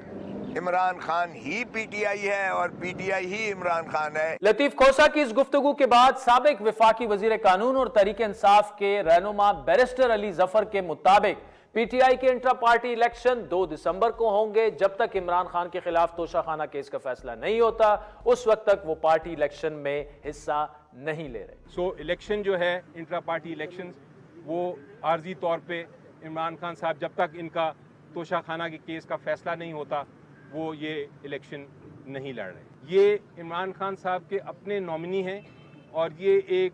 عمران خان ہی پی ٹی آئی ہے اور پی ٹی آئی ہی عمران خان ہے۔ لطیف کھوسا کی اس گفتگو کے بعد سابق وفاقی وزیر قانون اور تحریک انصاف کے رہنما بیرسٹر علی ظفر کے مطابق پی ٹی آئی کے انٹرا پارٹی الیکشن 2 دسمبر کو ہوں گے۔ جب تک عمران خان کے خلاف توشہ خانہ کیس کا فیصلہ نہیں ہوتا اس وقت تک وہ پارٹی الیکشن میں حصہ نہیں لے رہے۔ سو الیکشن جو ہے انٹرا پارٹی الیکشن وہ عارضی طور پہ عمران خان صاحب جب تک ان کا توشہ خانہ کے کیس کا فیصلہ نہیں ہوتا وہ یہ الیکشن نہیں لڑ رہے۔ یہ عمران خان صاحب کے اپنے نامنی ہیں اور یہ ایک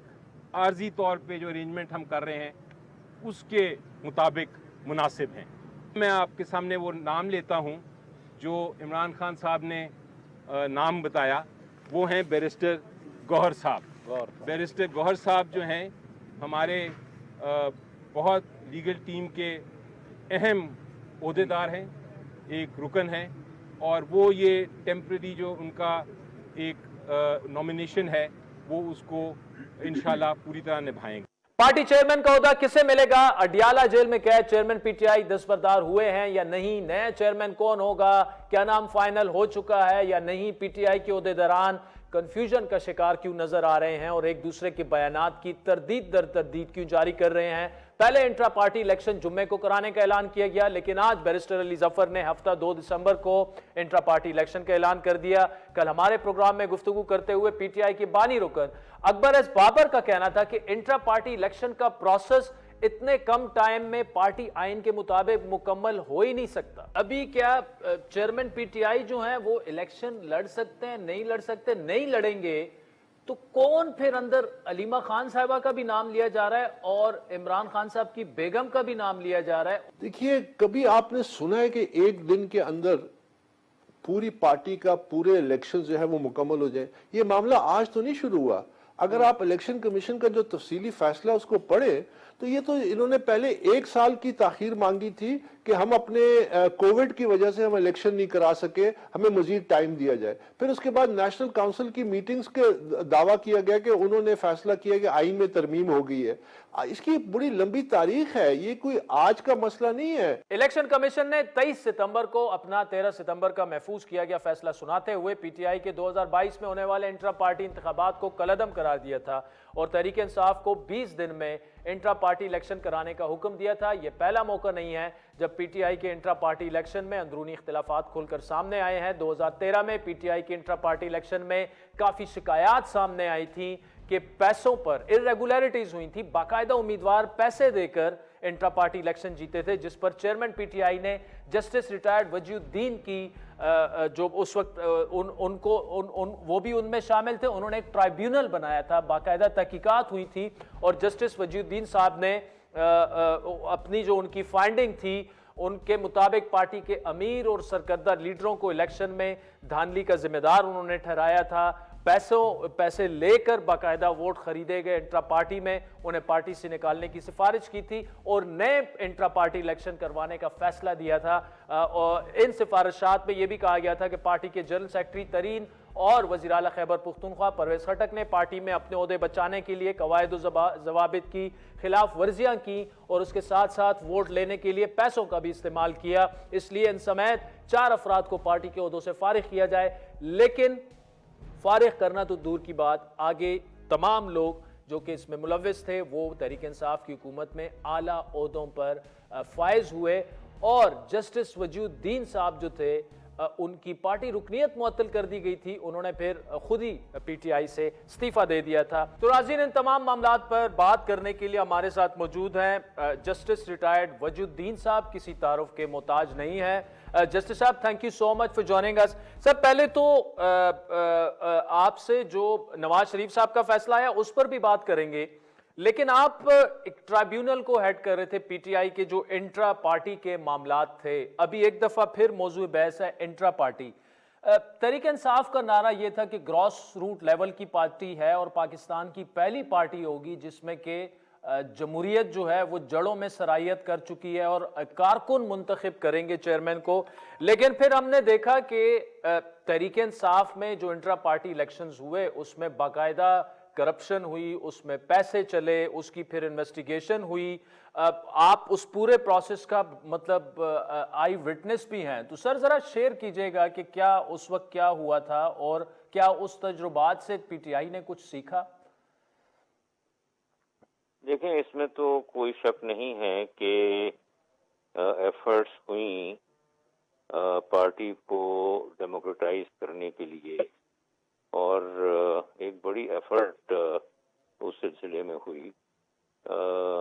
عارضی طور پہ جو ارینجمنٹ ہم کر رہے ہیں اس کے مطابق مناسب ہیں۔ میں آپ کے سامنے وہ نام لیتا ہوں جو عمران خان صاحب نے نام بتایا، وہ ہیں بیرسٹر گوہر صاحب۔ بیرسٹر گوہر صاحب جو ہیں ہمارے بہت لیگل ٹیم کے اہم عہدیدار ہیں، ایک رکن ہیں، اور وہ یہ ٹیمپریری جو ان کا ایک نومینیشن ہے وہ اس کو انشاءاللہ پوری طرح نبھائیں گے۔ پارٹی چیئرمین کا عہدہ کسے ملے گا؟ اڈیالہ جیل میں قید چیئرمین پی ٹی آئی دستبردار ہوئے ہیں یا نہیں؟ نیا چیئرمین کون ہوگا؟ کیا نام فائنل ہو چکا ہے یا نہیں؟ پی ٹی آئی کے عہدیداران کنفیوژن کا شکار کیوں نظر آ رہے ہیں اور ایک دوسرے کے بیانات کی تردید در تردید کیوں جاری کر رہے ہیں؟ پہلے انٹرا پارٹی الیکشن جمعے کو کرانے کا اعلان کیا گیا، لیکن آج بیرسٹر علی ظفر نے ہفتہ 2 دسمبر کو انٹرا پارٹی الیکشن کا اعلان کر دیا۔ کل ہمارے پروگرام میں گفتگو کرتے ہوئے پی ٹی آئی کے بانی رکن اکبر ایس بابر کا کہنا تھا کہ انٹرا پارٹی الیکشن کا پروسیس اتنے کم ٹائم میں پارٹی آئین کے مطابق مکمل ہو ہی نہیں سکتا۔ ابھی کیا چیئرمین پی ٹی آئی جو ہیں وہ الیکشن لڑ سکتے ہیں؟ نہیں لڑ سکتے؟ نہیں لڑیں گے تو کون پھر اندر؟ علیمہ خان صاحبہ کا بھی نام لیا جا رہا ہے اور عمران خان صاحب کی بیگم کا بھی نام لیا جا رہا ہے۔ دیکھیے، کبھی آپ نے سنا ہے کہ ایک دن کے اندر پوری پارٹی کا پورے الیکشن جو ہے وہ مکمل ہو جائے؟ یہ معاملہ آج تو نہیں شروع ہوا۔ اگر آپ الیکشن کمیشن کا جو تفصیلی فیصلہ اس کو پڑھیں تو یہ تو انہوں نے پہلے 1 سال کی تاخیر مانگی تھی کہ ہم اپنے کووڈ کی وجہ سے ہم الیکشن نہیں کرا سکے، ہمیں مزید ٹائم دیا جائے۔ پھر اس کے بعد نیشنل کاؤنسل کی میٹنگز کے دعویٰ کیا گیا کہ انہوں نے فیصلہ کیا کہ آئین میں ترمیم ہو گئی ہے۔ اس کی بڑی لمبی تاریخ ہے، یہ کوئی آج کا مسئلہ نہیں ہے۔ الیکشن کمیشن نے 23 ستمبر کو اپنا 13 ستمبر کا محفوظ کیا گیا فیصلہ سناتے ہوئے پی ٹی آئی کے 2022 میں ہونے والے انٹرا پارٹی انتخابات کو کالعدم قرار دیا تھا اور تحریک انصاف کو 20 دن میں انٹرا پارٹی الیکشن کرانے کا حکم دیا تھا۔ یہ پہلا موقع نہیں ہے جب پی ٹی آئی کے انٹرا پارٹی الیکشن میں اندرونی اختلافات کھل کر سامنے آئے ہیں۔ 2013 میں پی ٹی آئی کے انٹرا پارٹی الیکشن میں کافی شکایات سامنے آئی تھیں کہ پیسوں پر irregularities ہوئی تھی، باقاعدہ امیدوار پیسے دے کر انٹرا پارٹی الیکشن جیتے تھے، جس پر چیئرمین پی ٹی آئی نے جسٹس ریٹائرڈ وجی الدین کی جو اس وقت وہ بھی ان میں شامل تھے، انہوں نے ایک ٹرائیبیونل بنایا تھا، باقاعدہ تحقیقات ہوئی تھی اور جسٹس وجی الدین صاحب نے اپنی جو ان کی فائنڈنگ تھی ان کے مطابق پارٹی کے امیر اور سرکردہ لیڈروں کو الیکشن میں دھاندلی کا ذمہ دار انہوں نے ٹھہرایا تھا۔ پیسے لے کر باقاعدہ ووٹ خریدے گئے انٹرا پارٹی میں، انہیں پارٹی سے نکالنے کی سفارش کی تھی اور نئے انٹرا پارٹی الیکشن کروانے کا فیصلہ دیا تھا۔ اور ان سفارشات میں یہ بھی کہا گیا تھا کہ پارٹی کے جنرل سیکرٹری ترین اور وزیر اعلیٰ خیبر پختونخوا پرویز خٹک نے پارٹی میں اپنے عہدے بچانے کے لیے قواعد و ضوابط کی خلاف ورزیاں کی اور اس کے ساتھ ساتھ ووٹ لینے کے لیے پیسوں کا بھی استعمال کیا۔ اس لیے ان سمیت 4 افراد کو پارٹی کے عہدوں سے فارغ کیا جائے، لیکن فارغ کرنا تو دور کی بات، آگے तमाम लोग जो कि इसमें मुलव्विस थे वो तहरीक इंसाफ की हुकूमत में आला ओहदों पर फायज हुए, और जस्टिस वजूद्दीन साहब जो थे उनकी पार्टी रुकनियत मुअत्तल कर दी गई थी, उन्होंने फिर खुद ही पीटीआई से इस्तीफा दे दिया था। तो नाज़रीन, इन तमाम मामलात पर बात करने के लिए हमारे साथ मौजूद हैं जस्टिस रिटायर्ड वजूद्दीन साहब, किसी तारुफ के मोहताज नहीं है। जस्टिस साहब, thank you so much for joining us. Sir, पहले तो आपसे जो नवाज शरीफ साहब का फैसला आया उस पर भी बात करेंगे, लेकिन आप एक ट्राइब्यूनल को हेड कर रहे थे पीटीआई के, जो इंट्रा पार्टी के मामलात थे। अभी एक दफा फिर मौजूद बहस है इंट्रा पार्टी। तहरीक इंसाफ का नारा यह था कि ग्रॉस रूट लेवल की पार्टी है और पाकिस्तान की पहली पार्टी होगी जिसमें कि जमहूरियत जो है वो जड़ों में सरायत कर चुकी है और कारकुन मुंतखब करेंगे चेयरमैन को। लेकिन फिर हमने देखा कि तहरीक इंसाफ में जो इंट्रा पार्टी इलेक्शंस हुए उसमें बाकायदा करप्शन हुई, उसमें पैसे चले, उसकी फिर इन्वेस्टिगेशन हुई। आप उस पूरे प्रोसेस का मतलब आई विटनेस भी हैं, तो सर ज़रा शेयर कीजिएगा कि क्या उस वक्त क्या हुआ था और क्या उस तजुर्बात से पीटीआई ने कुछ सीखा? देखें, इसमें तो कोई शक नहीं है कि एफर्ट्स हुई पार्टी को डेमोक्रेटाइज करने के लिए, और एक बड़ी एफर्ट उस सिलसिले में हुई।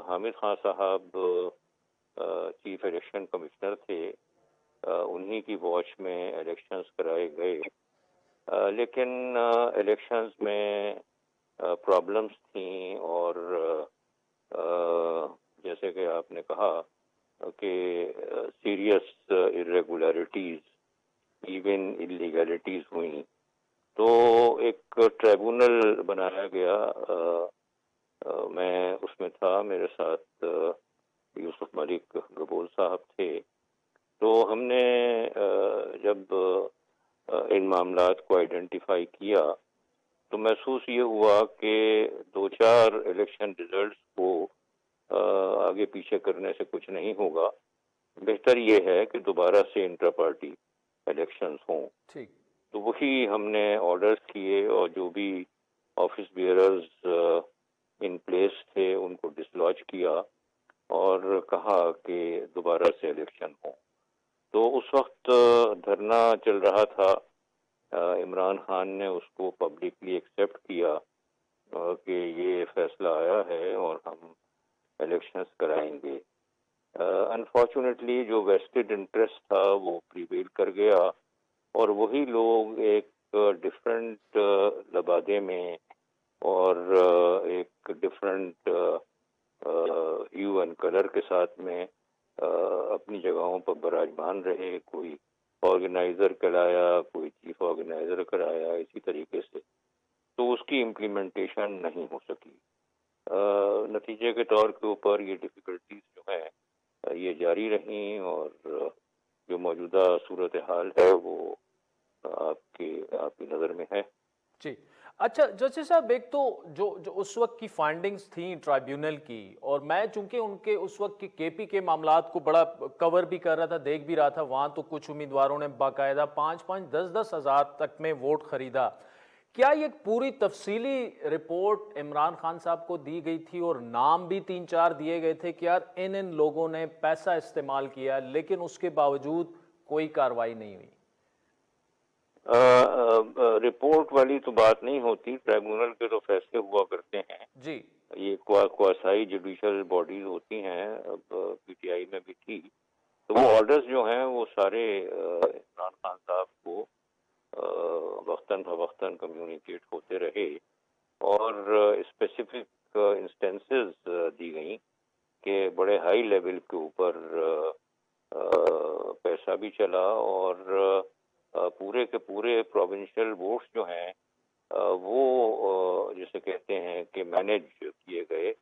हामिद खान साहब चीफ इलेक्शन कमिश्नर थे, उन्हीं की वॉच में इलेक्शंस कराए गए, लेकिन इलेक्शंस में प्रॉब्लम्स थी, और जैसे कि आपने कहा कि सीरियस इरेगुलरिटीज, इवन इलीगैलिटीज हुई, तो एक ट्राइब्यूनल बनाया गया। मैं उसमें था, मेरे साथ यूसुफ मलिक गबोल साहब थे। तो हमने जब इन मामलात को आइडेंटिफाई किया तो महसूस ये हुआ कि 2-4 इलेक्शन रिजल्ट्स को आगे पीछे करने से कुछ नहीं होगा। बेहतर ये है कि दोबारा से इंट्रा पार्टी इलेक्शंस हों। ठीक। तो वही हमने ऑर्डर्स किए, और जो भी ऑफिस बियरर्स इन प्लेस थे उनको डिसलॉज किया और कहा कि दोबारा से इलेक्शन हो। तो उस वक्त धरना चल रहा था, इमरान खान ने उसको पब्लिकली एक्सेप्ट किया कि ये फैसला आया है और हम इलेक्शंस कराएंगे। अनफॉर्चुनेटली जो वेस्टेड इंटरेस्ट था वो प्रिवेल कर गया, और वही लोग एक डिफरेंट लबादे में और एक डिफरेंट ह्यू एंड कलर के साथ में अपनी जगहों पर विराजमान रहे। कोई ऑर्गेनाइजर कराया, कोई चीफ ऑर्गेनाइजर कराया, इसी तरीके से। तो उसकी इम्प्लीमेंटेशन नहीं हो सकी। नतीजे के तौर के ऊपर ये डिफिकल्टीज जो है ये जारी रहीं, और जो मौजूदा सूरत हाल है वो आपकी नज़र में है। जी, अच्छा जस्टिस साहब, एक तो जो उस वक्त की फाइंडिंग्स थी ट्राइब्यूनल की, और मैं चूंकि उनके उस वक्त के केपी के मामलात को बड़ा कवर भी कर रहा था, देख भी रहा था, वहां तो कुछ उम्मीदवारों ने बाकायदा 5-5, 10-10 हज़ार तक में वोट खरीदा। क्या ये पूरी तफसीली रिपोर्ट इमरान खान साहब को दी गई थी और नाम भी 3-4 दिए गए थे कि यार इन लोगों ने पैसा इस्तेमाल किया, लेकिन उसके बावजूद कोई कार्रवाई नहीं हुई? रिपोर्ट वाली तो बात नहीं होती, ट्राइब्यूनल के तो फैसले हुआ करते हैं जी। ये क्वासाई जुडिशल बॉडीज होती हैं, अब पीटीआई में भी थी। तो वो ऑर्डर्स जो हैं वो सारे इमरान खान साहब को वक्तन फवक्तन कम्युनिकेट होते रहे, और स्पेसिफिक इंस्टेंसेस दी गई कि बड़े हाई लेवल के ऊपर पैसा भी चला, और पूरे के पूरे प्रोविंशियल वोट्स जो हैं वो जिसे कहते हैं कि मैनेज किए गए,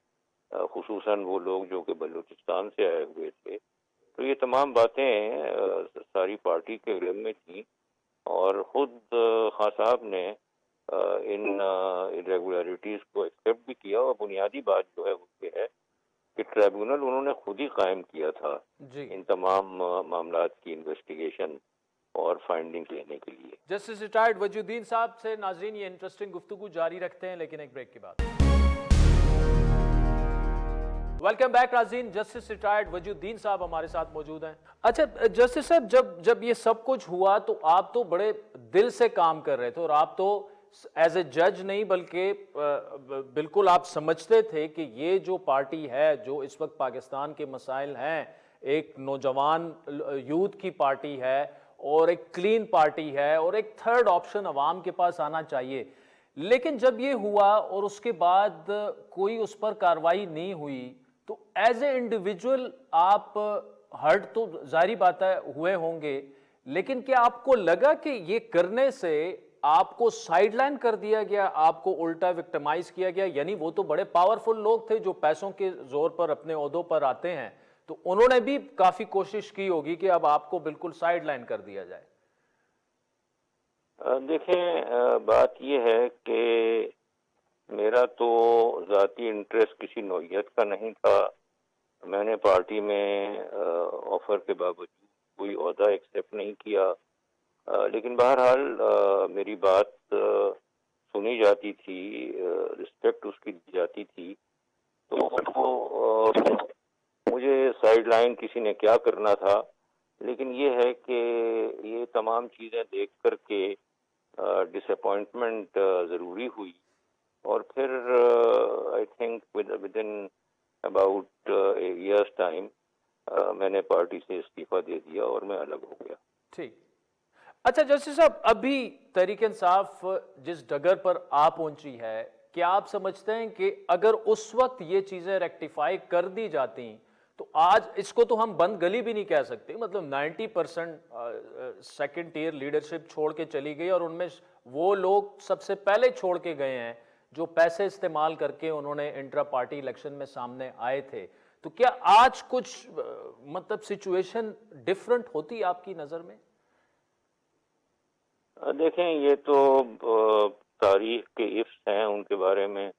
खुसूसन वो लोग जो कि बलूचिस्तान से आए हुए थे। तो ये तमाम बातें सारी पार्टी के इल्म में थी, और खुद खान साहब ने इन इरेगुलरिटीज़ को एक्सेप्ट भी किया। और बुनियादी बात जो है वो ये है कि ट्राइब्यूनल उन्होंने खुद ही कायम किया था इन तमाम मामलात की इन्वेस्टिगेशन और फाइंडिंग लेने के लिए। जस्टिस रिटायर्ड वजूद्दीन साहब से नाजरीन ये इंटरेस्टिंग गुफ्तगू जारी रखते हैं, लेकिन एक ब्रेक के बाद। वेलकम बैक नाज़रीन, जस्टिस रिटायर्ड वजूद्दीन साहब हमारे साथ मौजूद हैं। अच्छा जस्टिस साहब, जब ये सब कुछ हुआ तो आप तो बड़े दिल से काम कर रहे थे, और आप तो एज ए जज नहीं बल्कि बिल्कुल आप समझते थे कि ये जो पार्टी है जो इस वक्त पाकिस्तान के मसाइल हैं, एक नौजवान यूथ की पार्टी है और एक क्लीन पार्टी है और एक थर्ड ऑप्शन अवाम के पास आना चाहिए। लेकिन जब ये हुआ और उसके बाद कोई उस पर कार्रवाई नहीं हुई तो एज ए इंडिविजुअल आप हर्ट तो जाहिर बात है हुए होंगे, लेकिन क्या आपको लगा कि ये करने से आपको साइडलाइन कर दिया गया, आपको उल्टा विक्टिमाइज किया गया? यानी वो तो बड़े पावरफुल लोग थे जो पैसों के जोर पर अपने ओहदों पर आते हैं, तो उन्होंने भी काफी कोशिश की होगी कि अब आपको बिल्कुल साइडलाइन कर दिया जाए। देखें, बात यह है कि मेरा तो ज़ाती इंटरेस्ट किसी नौइयत का नहीं था। मैंने पार्टी में ऑफर के बावजूद कोई ओहदा एक्सेप्ट नहीं किया, लेकिन बहरहाल मेरी बात सुनी जाती थी, रिस्पेक्ट उसकी दी जाती थी। तो मुझे साइडलाइन किसी ने क्या करना था, लेकिन ये है कि ये तमाम चीज़ें देख कर के डिसअपॉइंटमेंट ज़रूरी हुई, और फिर I think with in about A years time मैंने पार्टी से इस्तीफा दे दिया और मैं अलग हो गया। ठीक। अच्छा जस्टिस साहब, अभी तहरीक इंसाफ जिस डगर पर आ पहुंची है, क्या आप समझते हैं कि अगर उस वक्त ये चीजें रेक्टिफाई कर दी जाती तो आज इसको तो हम बंद गली भी नहीं कह सकते, मतलब 90% सेकेंड टियर लीडरशिप छोड़ के चली गई, और उनमें वो लोग सबसे पहले छोड़ के गए हैं जो पैसे इस्तेमाल करके उन्होंने इंट्रा पार्टी इलेक्शन में सामने आए थे। तो क्या आज कुछ मतलब सिचुएशन डिफरेंट होती आपकी नजर में? देखें, ये तो तारीख के इफ्स हैं, उनके बारे में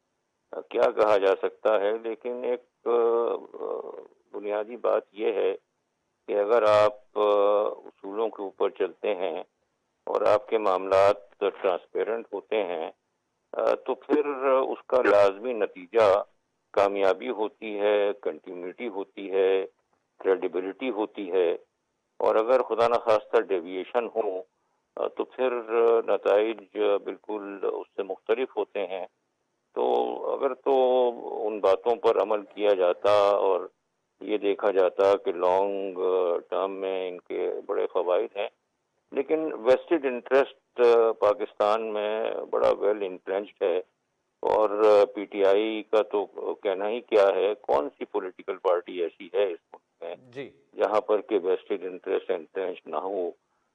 क्या कहा जा सकता है, लेकिन एक बुनियादी बात यह है कि अगर आप उसूलों के ऊपर चलते हैं और आपके मामलात ट्रांसपेरेंट होते हैं, तो फिर उसका लाजमी नतीजा कामयाबी होती है, कंटिन्यूटी होती है, क्रेडिबिलिटी होती है। और अगर खुदा न खास्ता डेविएशन हो तो फिर नताइज बिल्कुल उससे मुख्तलिफ होते हैं। तो अगर तो उन बातों पर अमल किया जाता और ये देखा जाता कि लॉन्ग टर्म में इनके बड़े फ़वाइद हैं, लेकिन वेस्टेड इंटरेस्ट पाकिस्तान में बड़ा वेल इंट्रेंच्ड है, और पीटीआई का तो कहना ही क्या है। कौन सी पॉलिटिकल पार्टी ऐसी है इस मुल्क में जहाँ पर के वेस्टेड इंटरेस्ट एंट्रेंच्ड ना हो,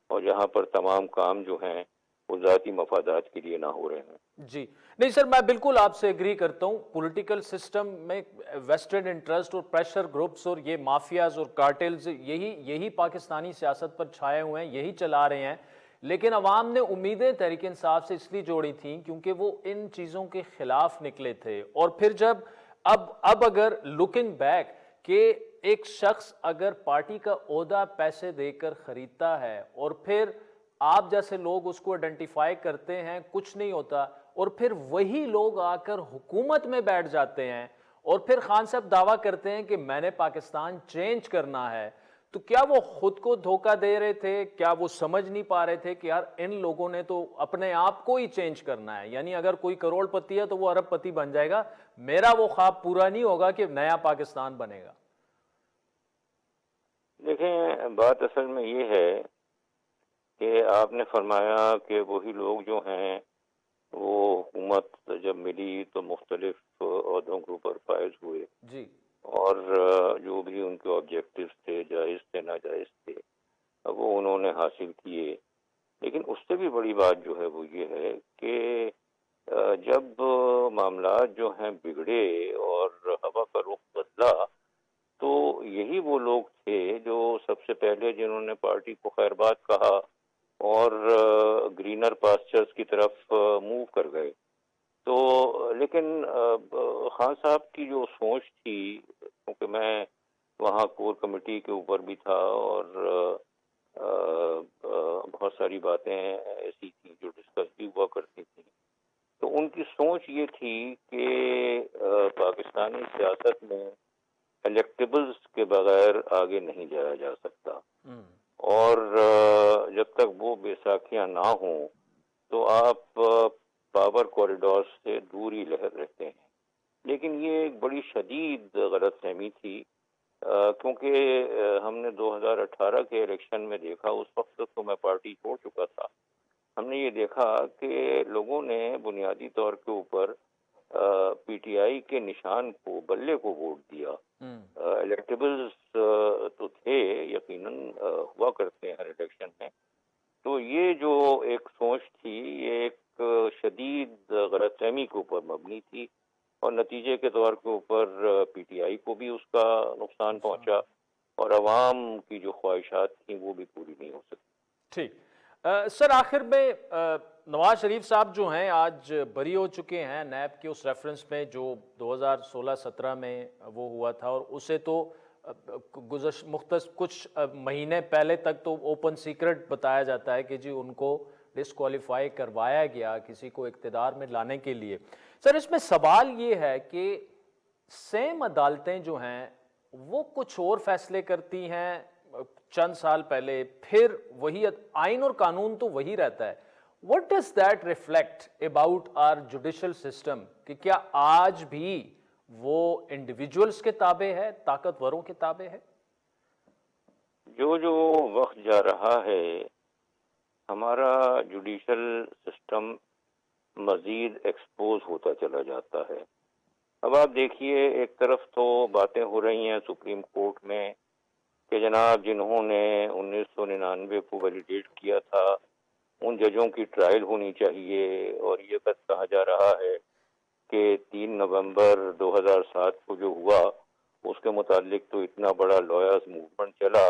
और जहाँ पर तमाम काम जो हैं वो ज़ाती मफादात के लिए ना हो रहे हैं। जी नहीं सर, मैं बिल्कुल आपसे एग्री करता हूँ। पॉलिटिकल सिस्टम में वेस्टेड इंटरेस्ट और प्रेशर ग्रुप्स और ये माफियाज और कार्टेल्स यही पाकिस्तानी सियासत पर छाए हुए हैं, यही चला रहे हैं। लेकिन अवाम ने उम्मीदें तहरीक इंसाफ से इसलिए जोड़ी थी क्योंकि वो इन चीज़ों के खिलाफ निकले थे। और फिर जब अब अगर लुकिंग बैक कि एक शख्स अगर पार्टी का ओहदा पैसे देकर खरीदता है और फिर आप जैसे लोग उसको आइडेंटिफाई करते हैं, कुछ नहीं होता, और फिर वही लोग आकर हुकूमत में बैठ जाते हैं और फिर खान साहब दावा करते हैं कि मैंने पाकिस्तान चेंज करना है, तो क्या वो खुद को धोखा दे रहे थे? क्या वो समझ नहीं पा रहे थे कि यार इन लोगों ने तो अपने आप को ही चेंज करना है, यानी अगर कोई करोड़पति है तो वो अरबपति बन जाएगा, मेरा वो ख्वाब पूरा नहीं होगा कि नया पाकिस्तान बनेगा? देखें, बात असल में ये है कि आपने फरमाया कि वही लोग जो हैं वो हुकूमत जब मिली तो मुख्तलिफ ओहदों के ऊपर फायज हुए जी, और जो भी उनके ऑब्जेक्टिव्स थे, जायज़ थे नाजायज़ थे, वो उन्होंने हासिल किए। लेकिन उससे भी बड़ी बात जो है वो ये है कि जब मामलात जो हैं बिगड़े और हवा का रुख बदला, तो यही वो लोग थे जो सबसे पहले जिन्होंने पार्टी को खैरबाद कहा और ग्रीनर पास्चर्स की तरफ मूव कर गए। तो लेकिन खान साहब की जो सोच थी, क्योंकि मैं वहाँ कोर कमेटी के ऊपर भी था और بہت ساری باتیں ایسی تھیں جو ڈسکس بھی ہوا کرتی تھیں. تو ان کی سوچ یہ تھی کہ پاکستانی سیاست میں الیکٹیبلز کے بغیر آگے نہیں جایا جا سکتا, اور جب تک وہ بیساکھیاں نہ ہوں تو آپ پاور کوریڈور سے دور ہی رہتے ہیں. لیکن یہ ایک بڑی شدید غلط فہمی تھی, کیونکہ ہم نے 2018 کے الیکشن میں دیکھا, اس وقت تک تو میں پارٹی چھوڑ چکا تھا, ہم نے یہ دیکھا کہ لوگوں نے بنیادی طور کے اوپر پی ٹی آئی کے نشان کو, بلے کو ووٹ دیا. الیکٹیبلز تو تھے, یقیناً ہوا کرتے ہیں ہر الیکشن میں. تو یہ جو ایک سوچ تھی یہ ایک شدید غلط فہمی کے اوپر مبنی تھی, اور نتیجے کے طور کے اوپر پی ٹی آئی کو بھی اس کا نقصان پہنچا, اور عوام کی جو خواہشات تھیں وہ بھی پوری نہیں ہو سکی. ٹھیک سر, آخر میں نواز شریف صاحب جو ہیں آج بری ہو چکے ہیں نیب کے اس ریفرنس میں جو 2016-17 میں وہ ہوا تھا, اور اسے تو مختص کچھ مہینے پہلے تک تو اوپن سیکرٹ بتایا جاتا ہے کہ جی ان کو ڈسکوالیفائی کروایا گیا کسی کو اقتدار میں لانے کے لیے. سر اس میں سوال یہ ہے کہ سیم عدالتیں جو ہیں وہ کچھ اور فیصلے کرتی ہیں چند سال پہلے, پھر وہی آئین اور قانون تو وہی رہتا ہے. What does that reflect about our judicial system کہ کیا آج بھی وہ انڈیویجولز کے تابع ہے, طاقتوروں کے تابع ہے؟ جو وقت جا رہا ہے ہمارا جوڈیشل سسٹم مزید ایکسپوز ہوتا چلا جاتا ہے. اب آپ دیکھیے, ایک طرف تو باتیں ہو رہی ہیں سپریم کورٹ میں کہ جناب جنہوں نے 1999 کو ویلیڈیٹ کیا تھا ان ججوں کی ٹرائل ہونی چاہیے, اور یہ بات کہا جا رہا ہے کہ 3 نومبر 2007 کو جو ہوا اس کے متعلق تو اتنا بڑا لائرز موومنٹ چلا,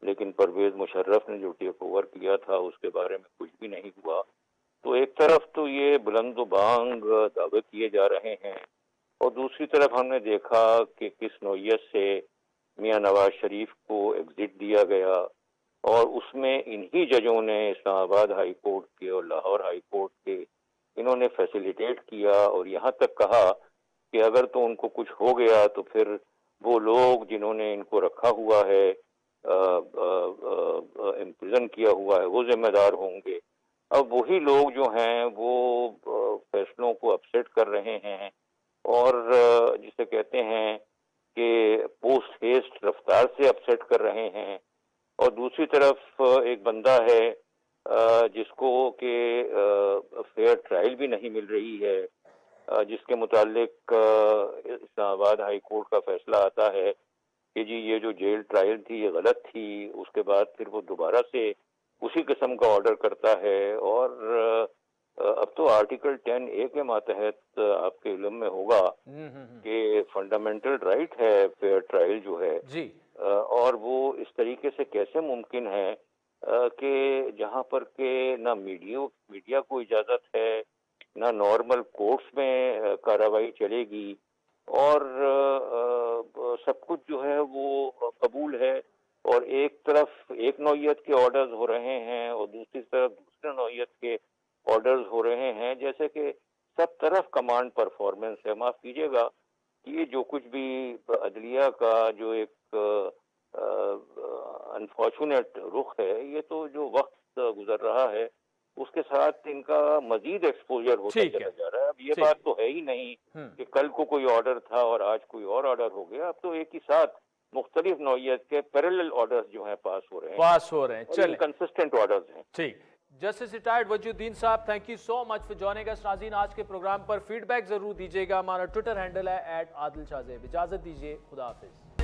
لیکن پرویز مشرف نے جو ٹیک اوور کیا تھا اس کے بارے میں کچھ بھی نہیں ہوا. تو ایک طرف تو یہ بلند و بانگ دعوے کیے جا رہے ہیں, اور دوسری طرف ہم نے دیکھا کہ کس نوعیت سے میاں نواز شریف کو ایگزٹ دیا گیا, اور اس میں انہی ججوں نے اسلام آباد ہائی کورٹ کے اور لاہور ہائی کورٹ کے انہوں نے فیسیلیٹیٹ کیا, اور یہاں تک کہا کہ اگر تو ان کو کچھ ہو گیا تو پھر وہ لوگ جنہوں نے ان کو رکھا ہوا ہے, امپریزن کیا ہوا ہے, وہ ذمہ دار ہوں گے. اب وہی لوگ جو ہیں وہ فیصلوں کو اپسیٹ کر رہے ہیں, اور جسے کہتے ہیں کہ پوسٹ ہیسٹ رفتار سے اپسیٹ کر رہے ہیں. اور دوسری طرف ایک بندہ ہے جس کو کہ فیئر ٹرائل بھی نہیں مل رہی ہے, جس کے متعلق اسلام آباد ہائی کورٹ کا فیصلہ آتا ہے کہ جی یہ جو جیل ٹرائل تھی یہ غلط تھی, اس کے بعد پھر وہ دوبارہ سے اسی قسم کا آرڈر کرتا ہے. اور اب تو آرٹیکل 10A کے ماتحت آپ کے علم میں ہوگا کہ فنڈامنٹل رائٹ ہے فیئر ٹرائل جو ہے جی, اور وہ اس طریقے سے کیسے ممکن ہے کہ جہاں پر کہ نہ میڈیا کو اجازت ہے, نہ نارمل کورٹس میں کارروائی چلے گی, اور سب کچھ جو ہے وہ قبول ہے, اور ایک طرف ایک نوعیت کے آرڈرز ہو رہے ہیں اور دوسری طرف دوسرے نوعیت کے آرڈرز ہو رہے ہیں, جیسے کہ سب طرف کمانڈ پرفارمنس ہے. معاف کیجیے گا, یہ جو کچھ بھی عدلیہ کا جو ایک انفارچونیٹ رخ ہے, یہ تو جو وقت گزر رہا ہے اس کے ساتھ ان کا مزید ایکسپوجر ہوتا چلا جا رہا ہے. اب یہ بات تو ہے ہی نہیں کہ کل کو کوئی آرڈر تھا اور آج کوئی اور آرڈر ہو گیا. اب تو ایک ہی ساتھ مختلف نوعیت کے پیرالل آرڈرز جو ہیں پاس ہو رہے ہیں, چلیں کنسسٹنٹ آرڈرز ہیں. ٹھیک, جسٹس ریٹائرڈ وجیہ الدین صاحب, thank you so much for joining us. ناظرین آج کے پروگرام پر فیڈ بیک ضرور دیجیے گا, ہمارا ٹویٹر ہینڈل ہے @عادل شاہ زیب. اجازت دیجیے, خدا حافظ.